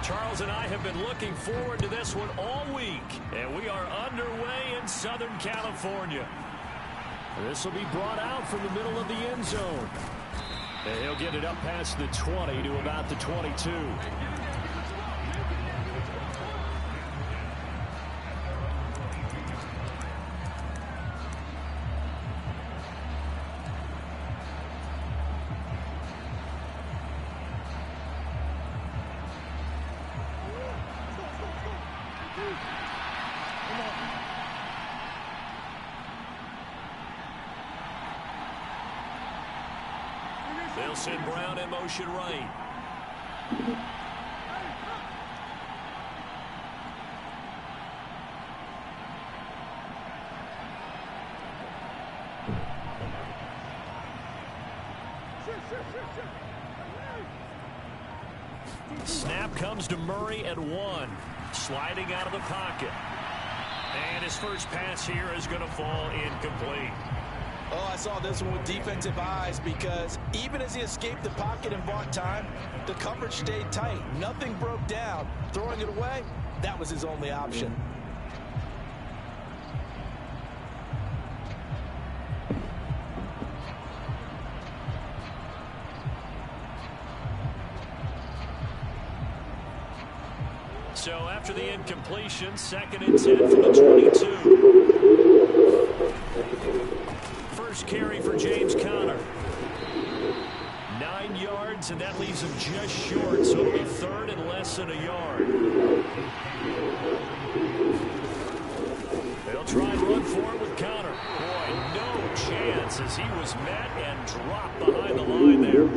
Charles and I have been looking forward to this one all week, and we are underway in Southern California. This will be brought out from the middle of the end zone. And he'll get it up past the 20 to about the 22. They'll send Brown in motion right. Snap comes to Murray at 1. Sliding out of the pocket. And his first pass here is going to fall incomplete. Oh, I saw this one with defensive eyes because even as he escaped the pocket and bought time, the coverage stayed tight. Nothing broke down. Throwing it away, that was his only option. So after the incompletion, 2nd and 10 from the 22. First carry for James Conner. 9 yards, and that leaves him just short, so it'll be 3rd and less than a yard. They'll try and run for it with Conner. Boy, no chance as he was met and dropped behind the line there.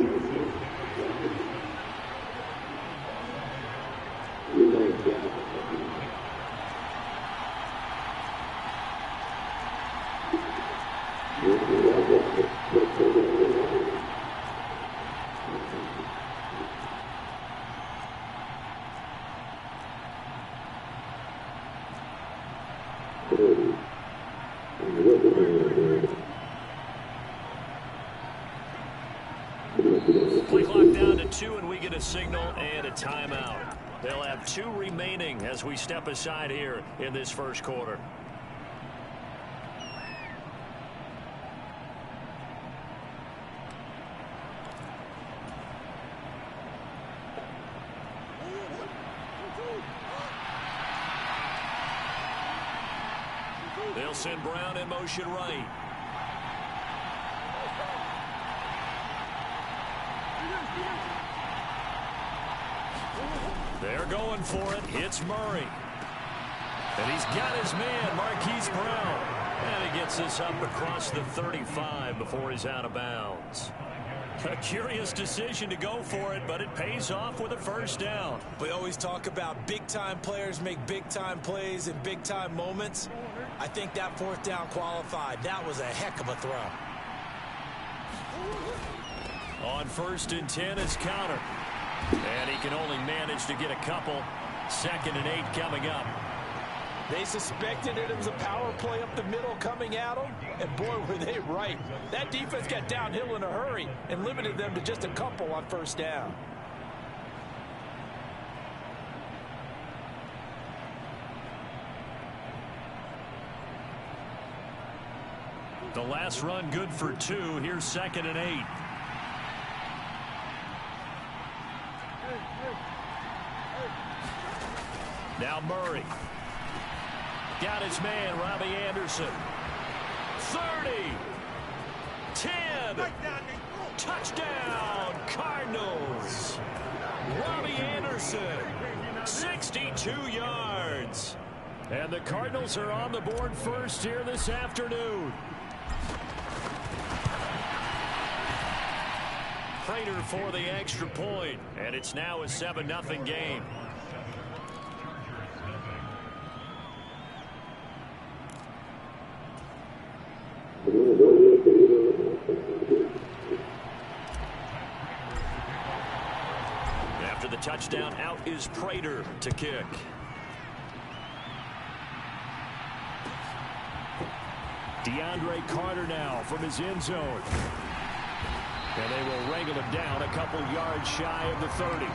Play clock down to 2, and we get a signal and a timeout. They'll have 2 remaining as we step aside here in this first quarter. They'll send Brown in motion right. They're going for it. It's Murray. And he's got his man, Marquise Brown. And he gets this up across the 35 before he's out of bounds. A curious decision to go for it, but it pays off with a first down. We always talk about big-time players make big-time plays in big-time moments. I think that 4th down qualified. That was a heck of a throw. On 1st and 10 is Conner. And he can only manage to get a couple. 2nd and 8 coming up. They suspected it was a power play up the middle coming at them, and boy, were they right. That defense got downhill in a hurry and limited them to just a couple on 1st down. The last run good for 2. Here's 2nd and 8. Now Murray. Got his man, Robbie Anderson. 30. 10. Touchdown, Cardinals. Robbie Anderson. 62 yards. And the Cardinals are on the board first here this afternoon. Prater for the extra point, and it's now a 7-0 game. After the touchdown, out is Prater to kick. DeAndre Carter now from his end zone. And they will wrangle him down a couple yards shy of the 30.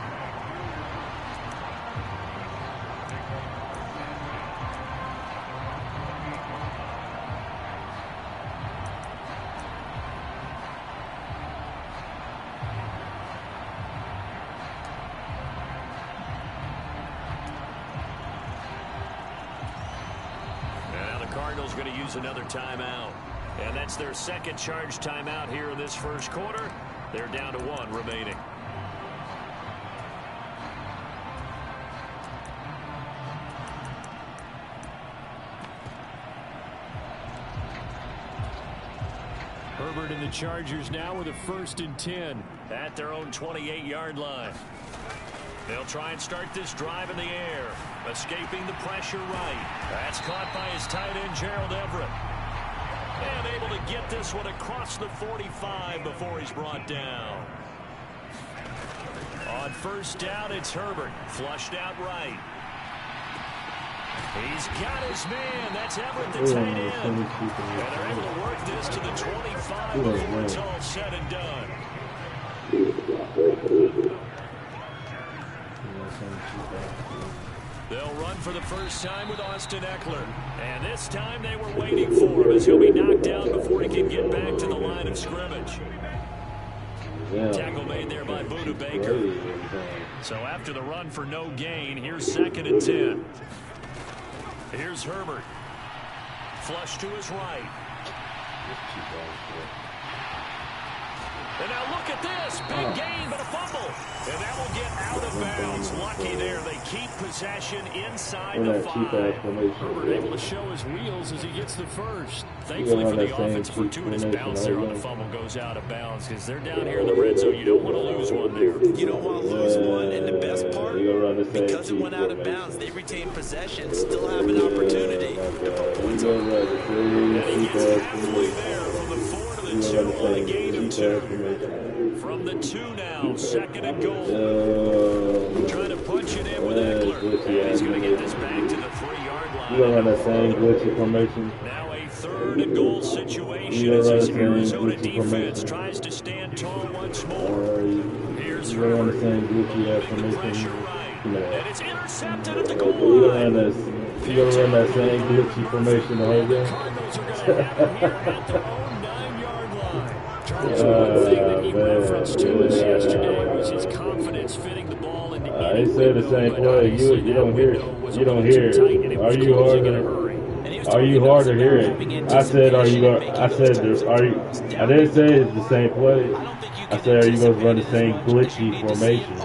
Cardinals going to use another timeout. And that's their second charge timeout here in this first quarter. They're down to 1 remaining. Herbert and the Chargers now with a 1st and 10 at their own 28-yard line. They'll try and start this drive in the air, escaping the pressure right. That's caught by his tight end, Gerald Everett. And able to get this one across the 45 before he's brought down. On 1st down, it's Herbert. Flushed out right. He's got his man. That's Everett, the tight end. And they're able to work this to the 25 before it's all said and done. They'll run for the first time with Austin Eckler. And this time they were waiting for him as he'll be knocked down before he can get back to the line of scrimmage. Tackle made there by Buda Baker. So after the run for no gain, here's 2nd and 10. Here's Herbert. Flush to his right. And now look at this. Big gain, but a fumble. And that will get out of bounds. Lucky there. They keep possession inside the 5. Herbert able to show his wheels as he gets the first. Thankfully for the offense, fortuitous bounce there on the fumble goes out of bounds because they're down here in the red zone. You don't want to lose one there. You don't want to lose one, and the best part, because it went out of bounds, they retain possession, still have an opportunity to put points on. And he gets halfway there from the 4 to the 2 on a gain of 2. From the 2 now, 2nd and goal. Trying to punch it in with Eckler. And he's going to get this back to the 3-yard line. You're going to run that same glitchy formation. Now a 3rd and goal situation as this Arizona defense tries to stand tall once more. Here's Herbert. The pressure right. And it's intercepted at the goal line. You're going to run that same glitchy formation the whole game. Cardinals are going to have him here at their own 9-yard line. Charles, one thing that he referenced to us yesterday was his confidence fitting the ball into They said the same play. You don't hear it. You don't hear it. Are you hard to hear it? I said, are you? I said, are you? I didn't say it's the same play. I said, are you going to run the same glitchy formation?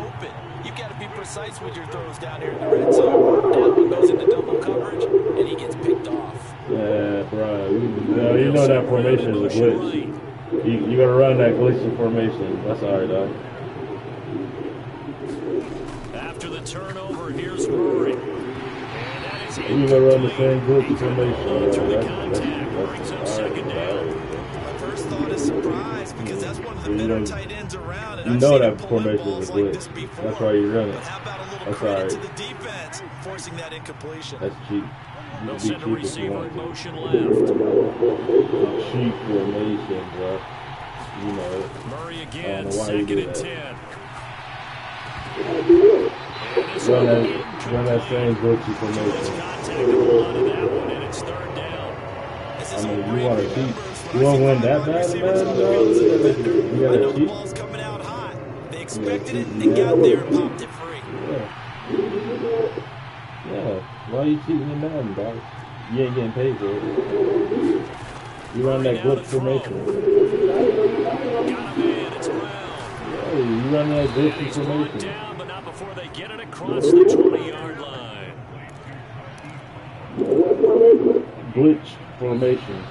You've got to be precise with your throws down here in the red zone. That one goes into double coverage, and he gets picked off. Yeah, bro. You know that formation is a glitch. You got to run that glitchy formation. That's all right, though. After the turnover, here's Murray. You got to run the same glitchy formation. Through the contact, brings up 2nd down. My first thought is surprise because that's one of the better tight ends around. And you know that formation is a glitch. That's why you run it. But how about a little That's credit all to right. the defense forcing that incompletion? That's cheap. They'll send a receiver in motion left. Cheap formation, bro. You know it. Murray again, 2nd and 10. Run that same glitchy formation. Contact on the line of that one, and it's 3rd down. I mean, you want to cheat. You want to win that bad, man? You got to cheat. Ball's coming out hot. They expected it, and they got there and popped it free. Yeah. Why are you cheating in Madden, dog? You ain't getting paid for it. You run that glitch formation. Got him in, it's Brown. Hey, you run that glitchy formation. Down, but not before they get it across the 20-yard line. Glitch formation.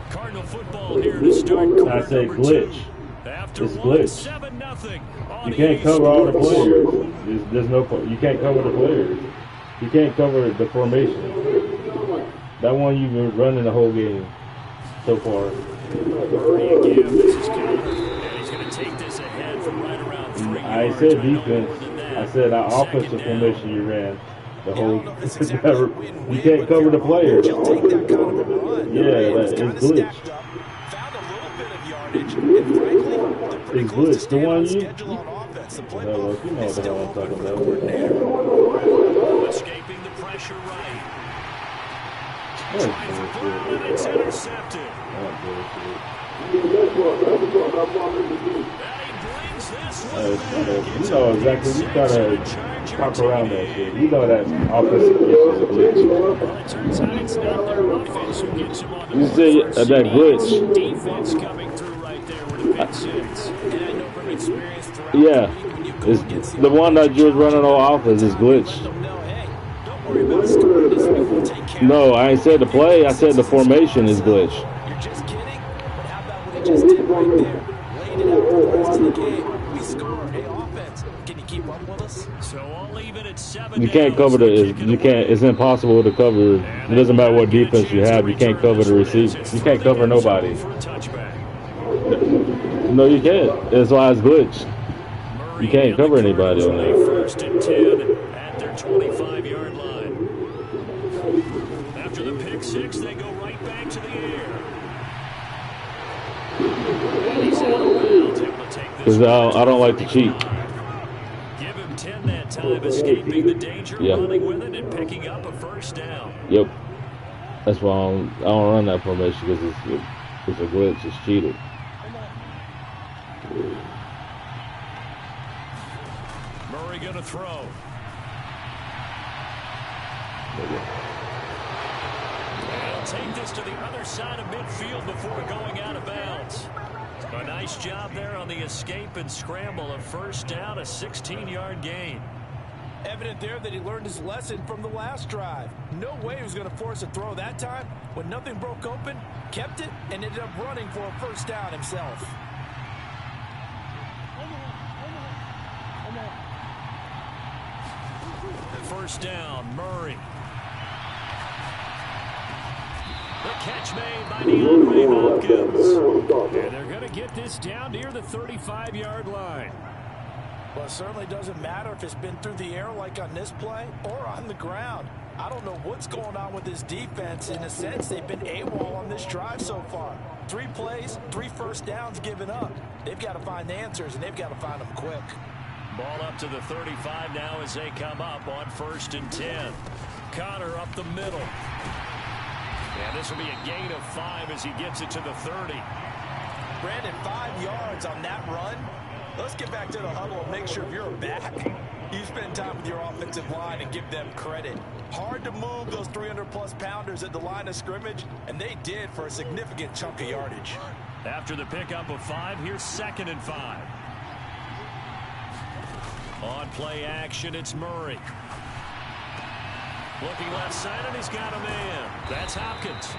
Cardinal football here to start quarter I say number glitch. 2. After It's one, glitch. 7-0. You can't cover all the players. There's no. You can't cover the players. You can't cover the formation. That one you've been running the whole game so far. Murray again. This is good. And he's going to take this ahead from right around 3 yards. I said defense. I said that offensive formation you ran. The whole. You can't cover the players. Yeah, it's glitch. Found a little bit of yardage, and frankly, they're pretty It's close glitch. to The staying one on you. schedule on offense. The You playbook know what is the still hell I'm open talking for the about. coordinator. Escaping the pressure right. That's Trying for bullshit. Brown, and it's intercepted. That's bullshit. You know exactly. You try to talk around that shit. You know that offensive glitch. It turns out it's not their offense who gets him on the You board see first. that glitch? Defense coming through right there with a pick six. And I know from experience throughout Yeah, the week when you go it's against the one that you was running on offense is let glitch. them know, hey, don't worry about scoring this week. We'll take care No, of it. I ain't said the play. I said the formation is glitch. You're just kidding? But how about what he just did right there? Laid it out for the rest of the game. We score. Hey, offense, can you keep up with us? So I'll leave it at 7 You can't cover the. You can't. It's impossible to cover. It doesn't matter what defense you have. You can't cover the receiver. You can't cover nobody. No, you can't. That's why it's glitch. You can't cover anybody on that. First and 10 at their 25-yard line. After the pick six, they go right back to the air. And he's out of bounds, able to take this. Because I don't like to cheat. Give him 10 that time, escaping the danger, running with it, and picking up a first down. Yep. That's why I don't run that formation because it's a glitch. It's cheated. Murray going to throw. They'll take this to the other side of midfield before going out of bounds. A nice job there on the escape and scramble. A first down, a 16-yard gain. Evident there that he learned his lesson from the last drive. No way he was going to force a throw that time. When nothing broke open, kept it, and ended up running for a first down himself. First down, Murray. The catch made by DeAndre Hopkins. And they're going to get this down near the 35-yard line. Well, it certainly doesn't matter if it's been through the air like on this play or on the ground. I don't know what's going on with this defense. In a sense, they've been AWOL on this drive so far. 3 plays, 3 first downs given up. They've got to find the answers, and they've got to find them quick. Ball up to the 35 now as they come up on first and 10. Connor up the middle. And this will be a gain of 5 as he gets it to the 30. Brandon, 5 yards on that run. Let's get back to the huddle and make sure if you're back, you spend time with your offensive line and give them credit. Hard to move those 300-plus pounders at the line of scrimmage, and they did for a significant chunk of yardage. After the pickup of 5, here's 2nd and 5. On play action, it's Murray. Looking left side, and he's got a man. That's Hopkins.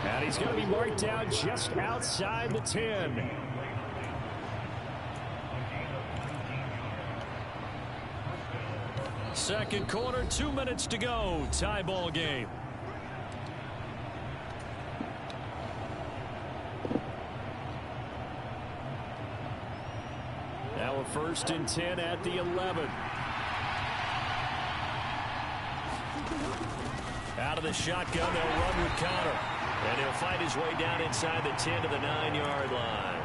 And he's going to be marked down just outside the 10. Second quarter, 2 minutes to go. Tie ball game. Now a first and 10 at the 11. Out of the shotgun, they'll run with Connor. And he'll fight his way down inside the 10 to the 9-yard line.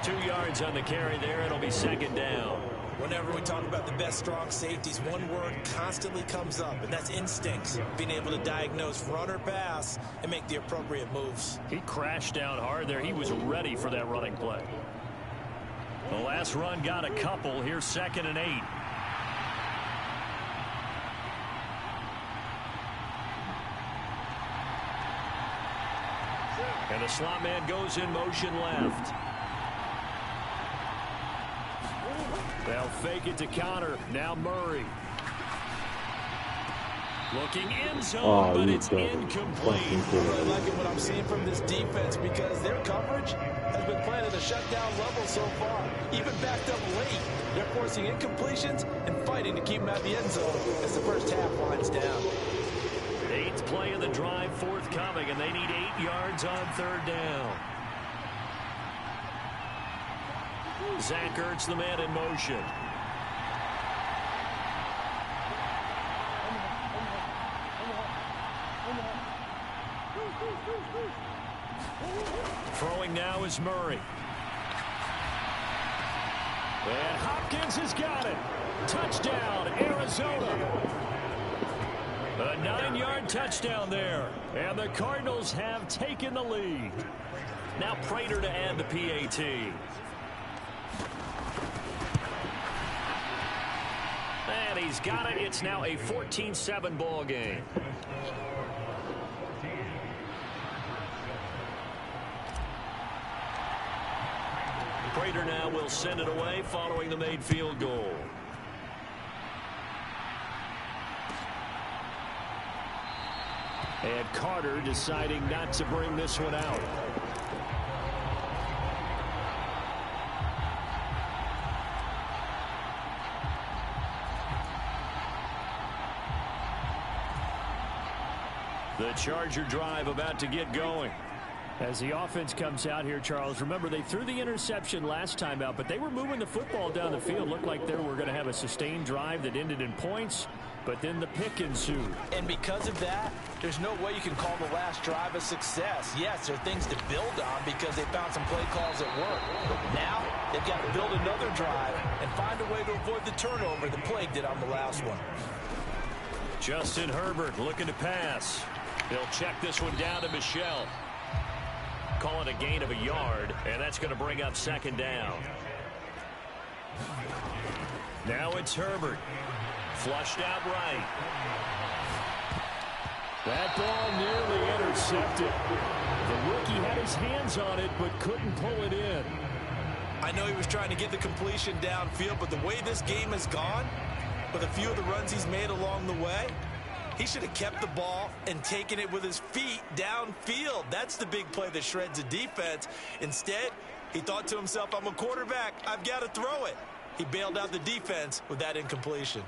2 yards on the carry there. It'll be second down. Whenever we talk about the best strong safeties, one word constantly comes up, and that's instincts. Being able to diagnose run or pass and make the appropriate moves. He crashed down hard there. He was ready for that running play. The last run got a couple. Here's 2nd and 8. And the slot man goes in motion left. They'll fake it to Connor. Now Murray. Looking end zone, but it's incomplete. I'm really liking what I'm seeing from this defense because their coverage has been playing at a shutdown level so far. Even backed up late, they're forcing incompletions and fighting to keep them out of the end zone as the first half winds down. 8th play of the drive forthcoming, and they need 8 yards on 3rd down. Zach Ertz, the man in motion. Throwing now is Murray. And Hopkins has got it. Touchdown, Arizona. A 9-yard touchdown there. And the Cardinals have taken the lead. Now Prater to add the PAT. And he's got it. It's now a 14-7 ball game. Prater now will send it away following the made field goal. And Carter deciding not to bring this one out. The Charger drive about to get going. As the offense comes out here, Charles, remember they threw the interception last time out, but they were moving the football down the field. Looked like they were going to have a sustained drive that ended in points, but then the pick ensued. And because of that, there's no way you can call the last drive a success. Yes, there are things to build on because they found some play calls at work. But now they've got to build another drive and find a way to avoid the turnover that plagued it on the last one. Justin Herbert looking to pass. He'll check this one down to Michel. Call it a gain of a yard, and that's going to bring up second down. Now it's Herbert. Flushed out right. That ball nearly intercepted. The rookie had his hands on it, but couldn't pull it in. I know he was trying to get the completion downfield, but the way this game has gone, with a few of the runs he's made along the way, he should have kept the ball and taken it with his feet downfield. That's the big play that shreds a defense. Instead, he thought to himself, I'm a quarterback. I've got to throw it. He bailed out the defense with that incompletion.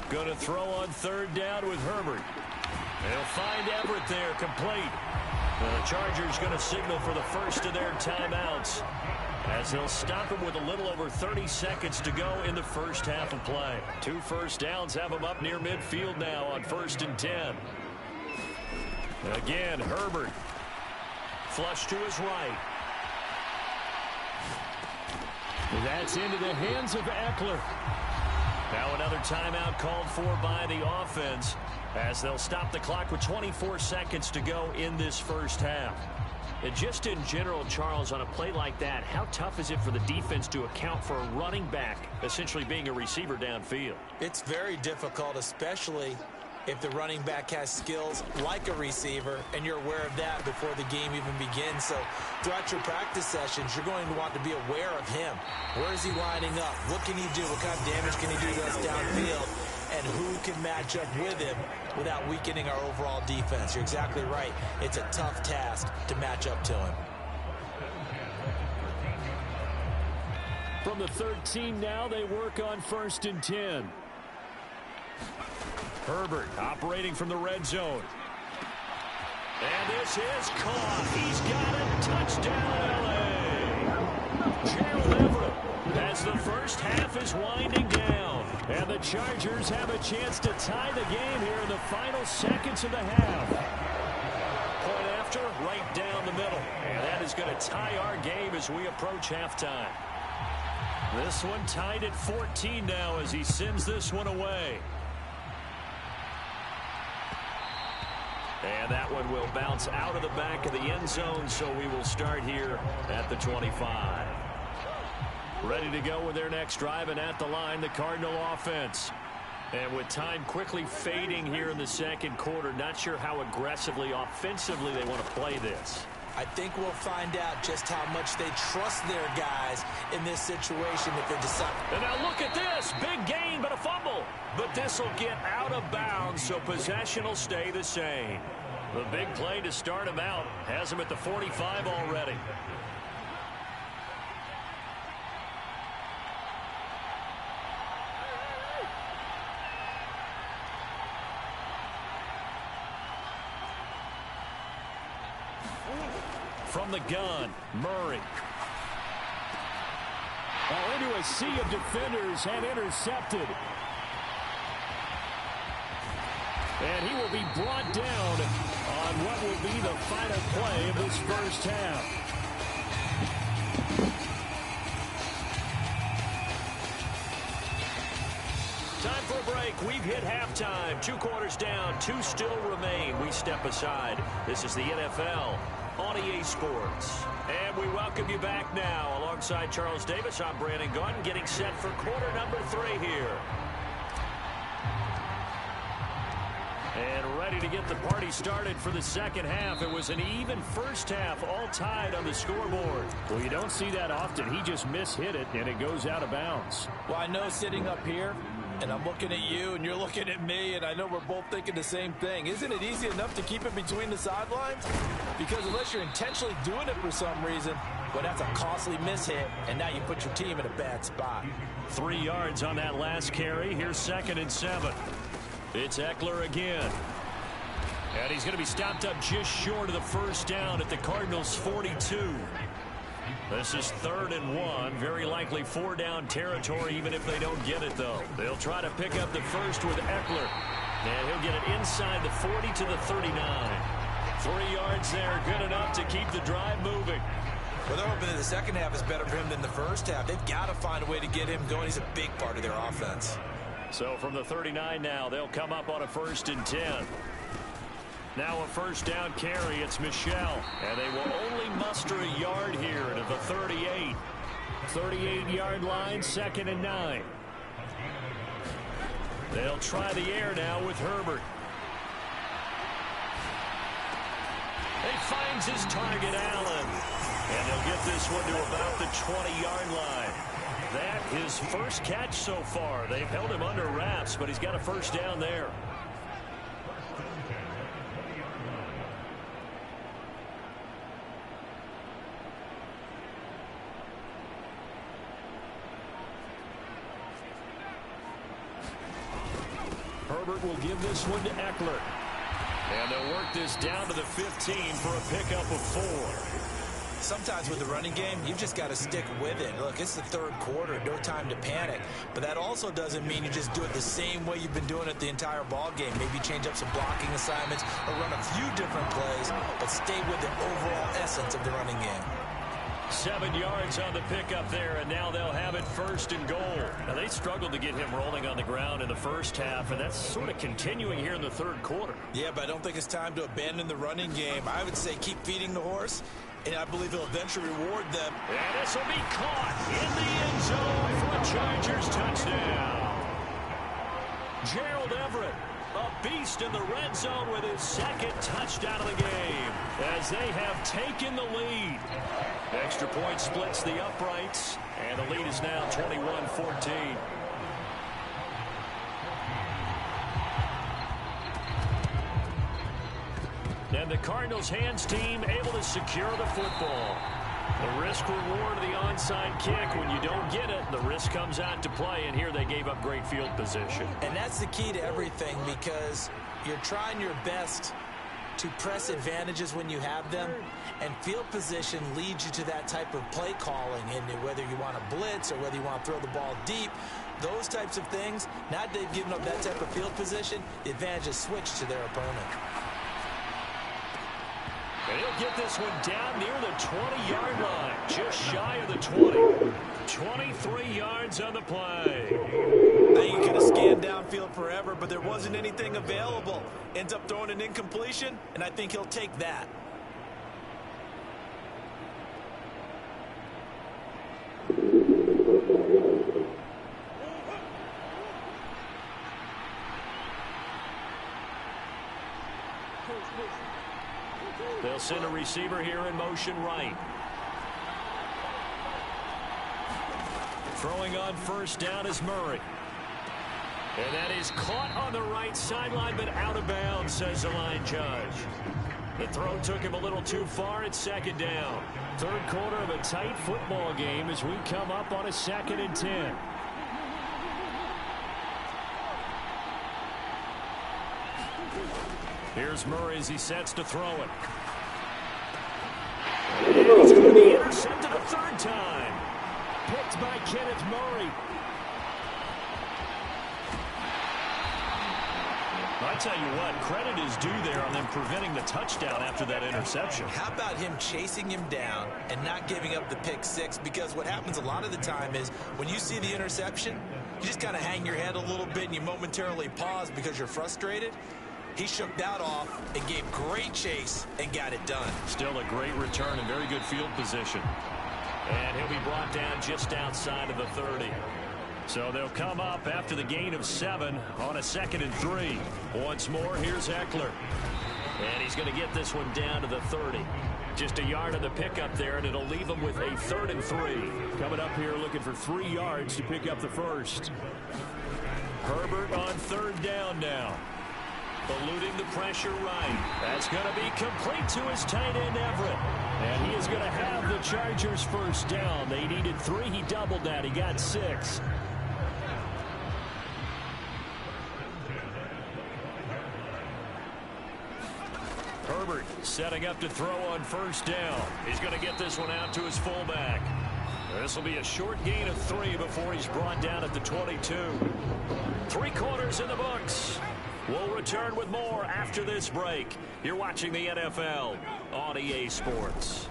Going to throw on third down with Herbert. They'll find Everett there, complete. The Chargers going to signal for the first of their timeouts as they'll stop him with a little over 30 seconds to go in the first half of play. 2 first downs have him up near midfield now on 1st and 10. Again, Herbert. Flush to his right. That's into the hands of Eckler. Now another timeout called for by the offense as they'll stop the clock with 24 seconds to go in this first half. And just in general, Charles, on a play like that, how tough is it for the defense to account for a running back essentially being a receiver downfield? It's very difficult, especially if the running back has skills like a receiver, and you're aware of that before the game even begins. So throughout your practice sessions, you're going to want to be aware of him. Where is he lining up? What can he do? What kind of damage can he do to us downfield? And who can match up with him without weakening our overall defense? You're exactly right. It's a tough task to match up to him. From the 13 now, they work on 1st and 10. Herbert operating from the red zone. And this is caught. He's got it. Touchdown, L.A. Gerald Everett as the first half is winding down. And the Chargers have a chance to tie the game here in the final seconds of the half. Point after, right down the middle. And that is going to tie our game as we approach halftime. This one tied at 14 now as he sends this one away. And that one will bounce out of the back of the end zone, so we will start here at the 25. Ready to go with their next drive, and at the line, the Cardinal offense. And with time quickly fading here in the second quarter, not sure how aggressively, offensively they want to play this. I think we'll find out just how much they trust their guys in this situation if they decide. And now look at this. Big gain, but a fumble. But this will get out of bounds, so possession will stay the same. The big play to start him out has him at the 45 already. From the gun, Murray. Into a sea of defenders and intercepted. And he will be brought down on what will be the final play of this first half. break. We've hit halftime. 2 quarters down. 2 still remain. We step aside. This is the NFL on EA Sports. And we welcome you back now. Alongside Charles Davis, I'm Brandon Gunn, getting set for quarter number 3 here. And ready to get the party started for the second half. It was an even first half, all tied on the scoreboard. Well, you don't see that often. He just mishit it, and it goes out of bounds. Well, I know sitting up here, and I'm looking at you, and you're looking at me, and I know we're both thinking the same thing. Isn't it easy enough to keep it between the sidelines? Because unless you're intentionally doing it for some reason, well, that's a costly mishit, and now you put your team in a bad spot. 3 yards on that last carry. Here's 2nd and 7. It's Eckler again. And he's going to be stopped up just short of the first down at the Cardinals' 42. This is 3rd and 1. Very likely 4-down territory, even if they don't get it, though. They'll try to pick up the first with Eckler. And he'll get it inside the 40 to the 39. 3 yards there, good enough to keep the drive moving. Well, they're hoping that the second half is better for him than the first half. They've got to find a way to get him going. He's a big part of their offense. So from the 39 now, they'll come up on a 1st and 10. Now a 1st down carry. It's Michel. And they will only muster a yard here to the 38. 38-yard line, 2nd and 9. They'll try the air now with Herbert. He finds his target, Allen. And they'll get this one to about the 20-yard line. That his first catch so far. They've held him under wraps, but he's got a 1st down there. Herbert will give this one to Eckler. And they'll work this down to the 15 for a pickup of 4. Sometimes with the running game, you've just got to stick with it. Look, it's the 3rd quarter, no time to panic. But that also doesn't mean you just do it the same way you've been doing it the entire ball game. Maybe change up some blocking assignments or run a few different plays, but stay with the overall essence of the running game. 7 yards on the pickup there, and now they'll have it 1st and goal. Now, they struggled to get him rolling on the ground in the first half, and that's sort of continuing here in the 3rd quarter. Yeah, but I don't think it's time to abandon the running game. I would say keep feeding the horse, and I believe he'll eventually reward them. And this will be caught in the end zone for a Chargers touchdown. Gerald Everett, a beast in the red zone with his 2nd touchdown of the game, as they have taken the lead. Extra point splits the uprights, and the lead is now 21-14. And the Cardinals hands team able to secure the football. The risk reward of the onside kick. When you don't get it, the risk comes out to play, and here they gave up great field position. And that's the key to everything, because you're trying your best to press advantages when you have them, and field position leads you to that type of play calling, and whether you want to blitz or whether you want to throw the ball deep, those types of things. Now that they've given up that type of field position, the advantage is switched to their opponent. And he'll get this one down near the 20-yard line, just shy of the 20. 23 yards on the play. I think he could have scanned downfield forever, but there wasn't anything available. Ends up throwing an incompletion, and I think he'll take that. They'll send a receiver here in motion right. Throwing on 1st down is Murray. And that is caught on the right sideline, but out of bounds, says the line judge. The throw took him a little too far. It's 2nd down. 3rd quarter of a tight football game as we come up on a 2nd and 10. Here's Murray as he sets to throw it. And he's going to be intercepted a 3rd time. Picked by Kenneth Murray. I tell you what, credit is due there on them preventing the touchdown after that interception. How about him chasing him down and not giving up the pick six? Because what happens a lot of the time is when you see the interception, you just kind of hang your head a little bit and you momentarily pause because you're frustrated. He shook that off and gave great chase and got it done. Still a great return and very good field position. And he'll be brought down just outside of the 30. So they'll come up after the gain of 7 on a 2nd and 3. Once more, here's Eckler. And he's going to get this one down to the 30. Just a yard of the pickup there, and it'll leave him with a 3rd and 3. Coming up here looking for 3 yards to pick up the first. Herbert on 3rd down now. Eluding the pressure right. That's going to be complete to his tight end, Everett. And he is going to have the Chargers first down. They needed 3. He doubled that. He got 6. Herbert setting up to throw on 1st down. He's going to get this one out to his fullback. This will be a short gain of 3 before he's brought down at the 22. 3 quarters in the books. We'll return with more after this break. You're watching the NFL on EA Sports.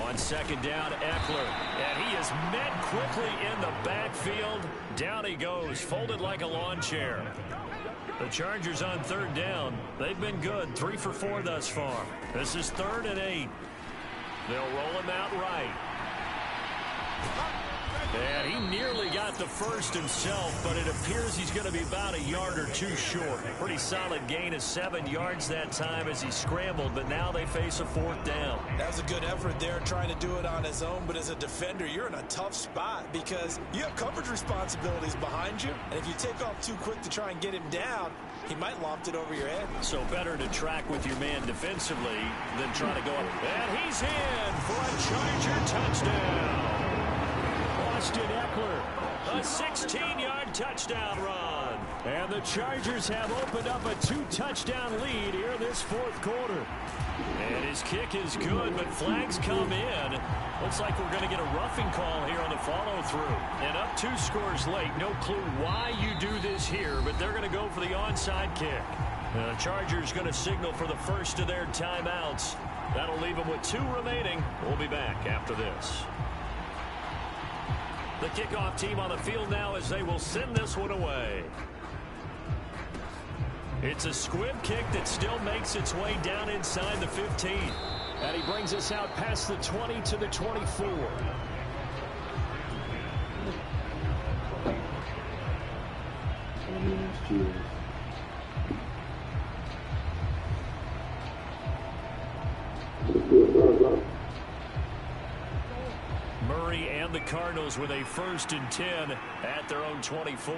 On 2nd down, Eckler. And he is met quickly in the backfield. Down he goes, folded like a lawn chair. The Chargers on 3rd down. They've been good, 3 for 4 thus far. This is 3rd and 8. They'll roll him out right. And he nearly got the first himself, but it appears he's going to be about a yard or 2 short. Pretty solid gain of 7 yards that time as he scrambled, but now they face a 4th down. That's a good effort there trying to do it on his own, but as a defender, you're in a tough spot because you have coverage responsibilities behind you, and if you take off too quick to try and get him down, he might loft it over your head. So better to track with your man defensively than try to go up. And he's in for a Charger touchdown. Austin Eckler. A 16-yard touchdown run. And the Chargers have opened up a 2-touchdown lead here in this 4th quarter. And his kick is good, but flags come in. Looks like we're going to get a roughing call here on the follow-through. And up 2 scores late. No clue why you do this here, but they're going to go for the onside kick. The Chargers going to signal for the first of their timeouts. That'll leave them with 2 remaining. We'll be back after this. The kickoff team on the field now as they will send this one away. It's a squib kick that still makes its way down inside the 15. And he brings us out past the 20 to the 24. Murray and the Cardinals with a 1st and 10 at their own 24.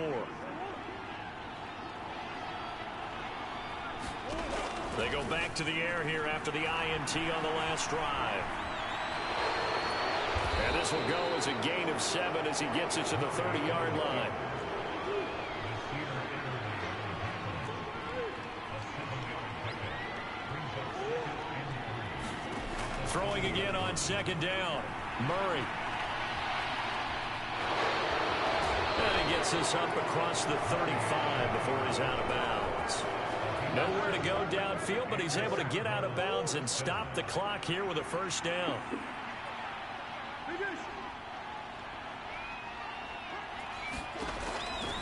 They go back to the air here after the INT on the last drive. And this will go as a gain of 7 as he gets it to the 30-yard line. Throwing again on 2nd down. Murray. And he gets this up across the 35 before he's out of bounds. Nowhere to go downfield, but he's able to get out of bounds and stop the clock here with a 1st down.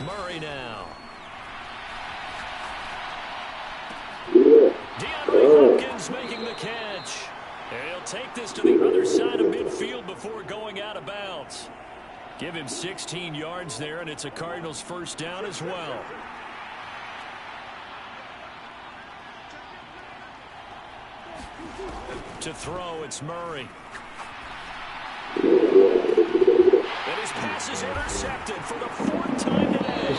Murray now. DeAndre Hopkins making the catch. And he'll take this to the other side of midfield before going out of bounds. Give him 16 yards there, and it's a Cardinals 1st down as well. To throw, it's Murray. And his pass is intercepted for the 4th time today.